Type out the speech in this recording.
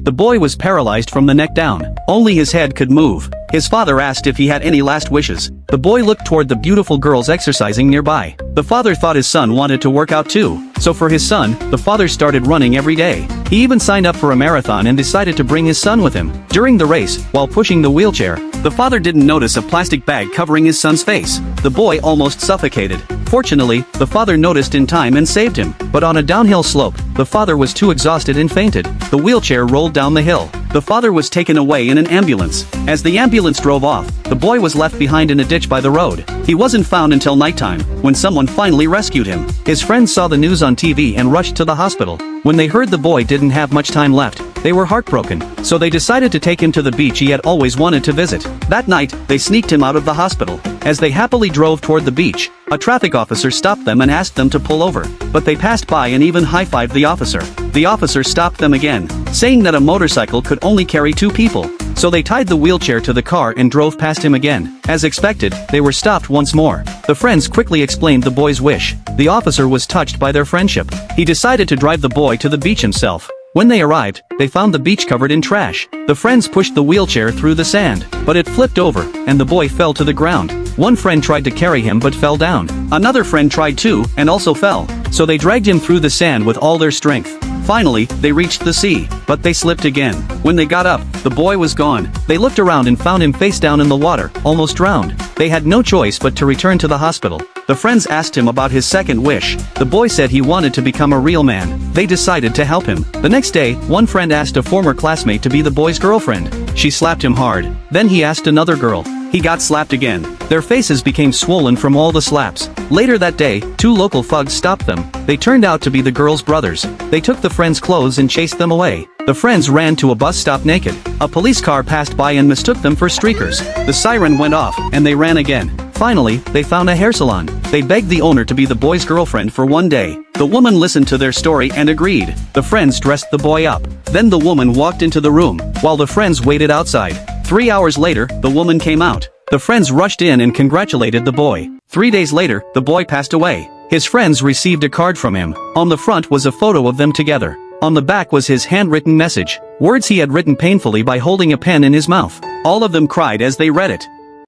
The boy was paralyzed from the neck down. Only his head could move. His father asked if he had any last wishes. The boy looked toward the beautiful girls exercising nearby. The father thought his son wanted to work out too, so for his son, the father started running every day. He even signed up for a marathon and decided to bring his son with him. During the race, while pushing the wheelchair, the father didn't notice a plastic bag covering his son's face. The boy almost suffocated. Fortunately, the father noticed in time and saved him. But on a downhill slope, the father was too exhausted and fainted. The wheelchair rolled down the hill. The father was taken away in an ambulance. As the ambulance drove off, the boy was left behind in a ditch by the road. He wasn't found until nighttime, when someone finally rescued him. His friends saw the news on TV and rushed to the hospital. When they heard the boy didn't have much time left, they were heartbroken, so they decided to take him to the beach he had always wanted to visit. That night, they sneaked him out of the hospital. As they happily drove toward the beach, a traffic officer stopped them and asked them to pull over. But they passed by and even high-fived the officer. The officer stopped them again, saying that a motorcycle could only carry 2 people. So they tied the wheelchair to the car and drove past him again. As expected, they were stopped once more. The friends quickly explained the boy's wish. The officer was touched by their friendship. He decided to drive the boy to the beach himself. When they arrived, they found the beach covered in trash. The friends pushed the wheelchair through the sand, but it flipped over, and the boy fell to the ground. One friend tried to carry him but fell down. Another friend tried too, and also fell. So they dragged him through the sand with all their strength. Finally, they reached the sea, but they slipped again. When they got up, the boy was gone. They looked around and found him face down in the water, almost drowned. They had no choice but to return to the hospital. The friends asked him about his second wish. The boy said he wanted to become a real man. They decided to help him. The next day, one friend asked a former classmate to be the boy's girlfriend. She slapped him hard. Then he asked another girl. He got slapped again. Their faces became swollen from all the slaps. Later that day, 2 local thugs stopped them. They turned out to be the girls' brothers. They took the friends' clothes and chased them away. The friends ran to a bus stop naked. A police car passed by and mistook them for streakers. The siren went off, and they ran again. Finally, they found a hair salon. They begged the owner to be the boy's girlfriend for one day. The woman listened to their story and agreed. The friends dressed the boy up. Then the woman walked into the room, while the friends waited outside. 3 hours later, the woman came out. The friends rushed in and congratulated the boy. 3 days later, the boy passed away. His friends received a card from him. On the front was a photo of them together. On the back was his handwritten message, words he had written painfully by holding a pen in his mouth. All of them cried as they read it.